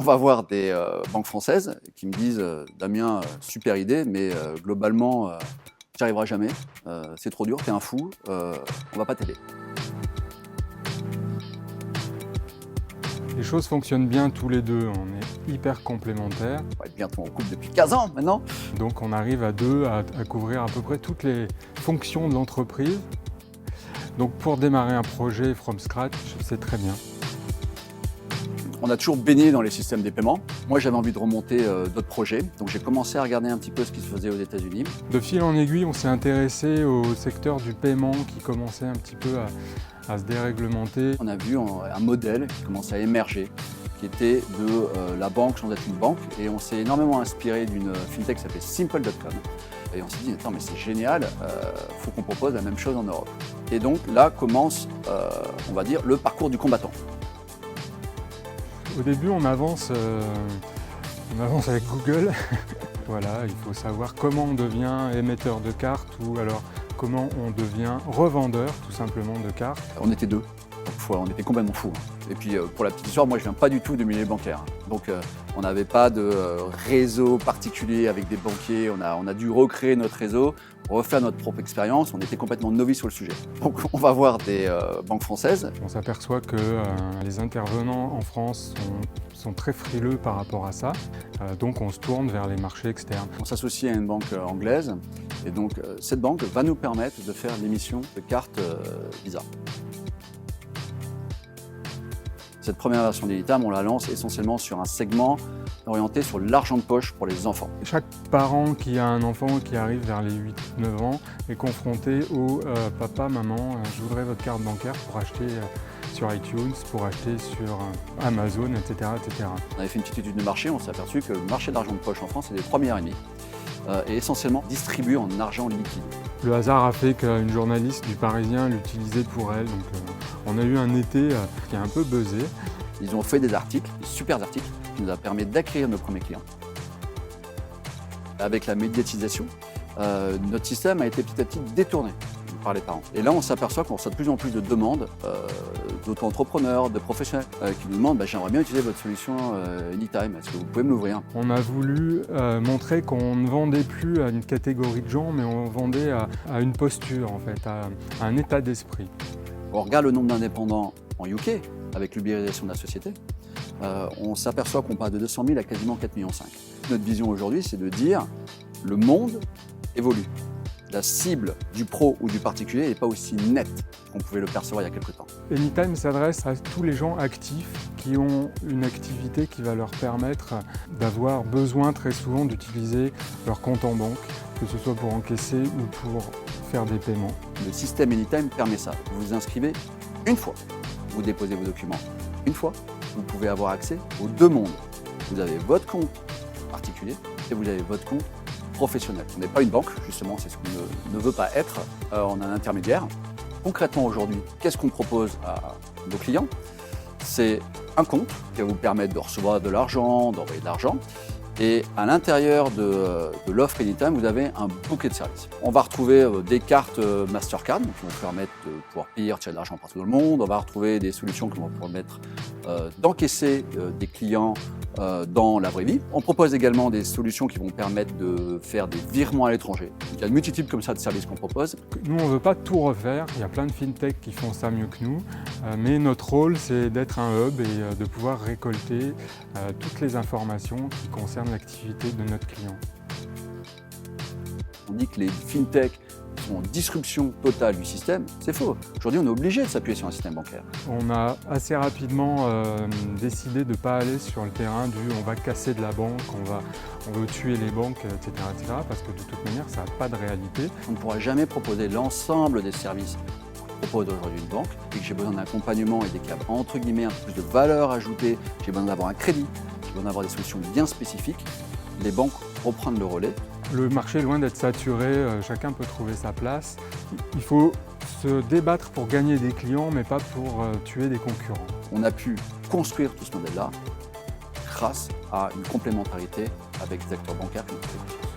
On va voir des banques françaises qui me disent Damien, super idée, mais globalement, tu n'y arriveras jamais, c'est trop dur, t'es un fou, on va pas t'aider. Les choses fonctionnent bien tous les deux, on est hyper complémentaires. On va être bientôt en couple depuis 15 ans maintenant. Donc on arrive à deux à couvrir à peu près toutes les fonctions de l'entreprise. Donc pour démarrer un projet from scratch, c'est très bien. On a toujours baigné dans les systèmes des paiements. Moi, j'avais envie de remonter d'autres projets, donc j'ai commencé à regarder un petit peu ce qui se faisait aux États-Unis. De fil en aiguille, on s'est intéressé au secteur du paiement qui commençait un petit peu à se déréglementer. On a vu un modèle qui commençait à émerger, qui était de la banque sans être une banque, et on s'est énormément inspiré d'une fintech qui s'appelait Simple.com. Et on s'est dit, attends, mais c'est génial, faut qu'on propose la même chose en Europe. Et donc là commence, on va dire, le parcours du combattant. Au début, on avance avec Google. Voilà, il faut savoir comment on devient émetteur de cartes ou alors comment on devient revendeur tout simplement de cartes. On était deux, on était complètement fous. Et puis pour la petite histoire, moi je viens pas du tout du milieu bancaire. Donc on n'avait pas de réseau particulier avec des banquiers, on a dû recréer notre réseau, refaire notre propre expérience, on était complètement novices sur le sujet. Donc on va voir des banques françaises. On s'aperçoit que les intervenants en France sont très frileux par rapport à ça, donc on se tourne vers les marchés externes. On s'associe à une banque anglaise et donc cette banque va nous permettre de faire l'émission de cartes Visa. Cette première version d'Elitam, on la lance essentiellement sur un segment orienté sur l'argent de poche pour les enfants. Chaque parent qui a un enfant qui arrive vers les 8-9 ans est confronté au papa, maman, je voudrais votre carte bancaire pour acheter sur iTunes, pour acheter sur Amazon, etc., etc. On avait fait une petite étude de marché, on s'est aperçu que le marché d'argent de poche en France est des 3,5 milliards et essentiellement distribué en argent liquide. Le hasard a fait qu'une journaliste du Parisien l'utilisait pour elle, donc on a eu un été qui a un peu buzzé. Ils ont fait des articles, des super articles, qui nous a permis d'acquérir nos premiers clients. Avec la médiatisation, notre système a été petit à petit détourné par les parents. Et là, on s'aperçoit qu'on reçoit de plus en plus de demandes d'auto-entrepreneurs, de professionnels qui nous demandent j'aimerais bien utiliser votre solution Anytime, est-ce que vous pouvez me l'ouvrir? On a voulu montrer qu'on ne vendait plus à une catégorie de gens, mais on vendait à une posture, en fait, à un état d'esprit. On regarde le nombre d'indépendants en UK, avec l'ubérisation de la société, on s'aperçoit qu'on passe de 200 000 à quasiment 4,5 millions. Notre vision aujourd'hui, c'est de dire le monde évolue. La cible du pro ou du particulier n'est pas aussi nette qu'on pouvait le percevoir il y a quelques temps. Anytime s'adresse à tous les gens actifs qui ont une activité qui va leur permettre d'avoir besoin très souvent d'utiliser leur compte en banque, que ce soit pour encaisser ou pour faire des paiements. Le système Anytime permet ça. Vous vous inscrivez une fois, vous déposez vos documents une fois, vous pouvez avoir accès aux deux mondes. Vous avez votre compte particulier et vous avez votre compte professionnel. On n'est pas une banque, justement, c'est ce qu'on ne veut pas être. On a un intermédiaire. Concrètement, aujourd'hui, qu'est-ce qu'on propose à nos clients? C'est un compte qui va vous permettre de recevoir de l'argent, d'envoyer de l'argent. Et à l'intérieur de l'offre Anytime, vous avez un bouquet de services. On va retrouver des cartes Mastercard qui vont vous permettre de pouvoir payer, retirer de l'argent partout dans le monde. On va retrouver des solutions qui vont vous permettre d'encaisser des clients dans la vraie vie. On propose également des solutions qui vont permettre de faire des virements à l'étranger. Il y a une multitude comme ça de services qu'on propose. Nous, on ne veut pas tout refaire. Il y a plein de fintech qui font ça mieux que nous. Mais notre rôle, c'est d'être un hub et de pouvoir récolter toutes les informations qui concernent l'activité de notre client. On dit que les fintech sont en disruption totale du système, c'est faux. Aujourd'hui, on est obligé de s'appuyer sur un système bancaire. On a assez rapidement décidé de ne pas aller sur le terrain du on va casser de la banque, on veut tuer les banques, etc., parce que de toute manière, ça n'a pas de réalité. On ne pourra jamais proposer l'ensemble des services que propose aujourd'hui une banque et que j'ai besoin d'un accompagnement et des cadres entre guillemets un peu plus de valeur ajoutée, j'ai besoin d'avoir un crédit, j'ai besoin d'avoir des solutions bien spécifiques. Les banques reprennent le relais. Le marché est loin d'être saturé, chacun peut trouver sa place. Il faut se débattre pour gagner des clients, mais pas pour tuer des concurrents. On a pu construire tout ce modèle-là grâce à une complémentarité avec des acteurs bancaires qui nous font confiance.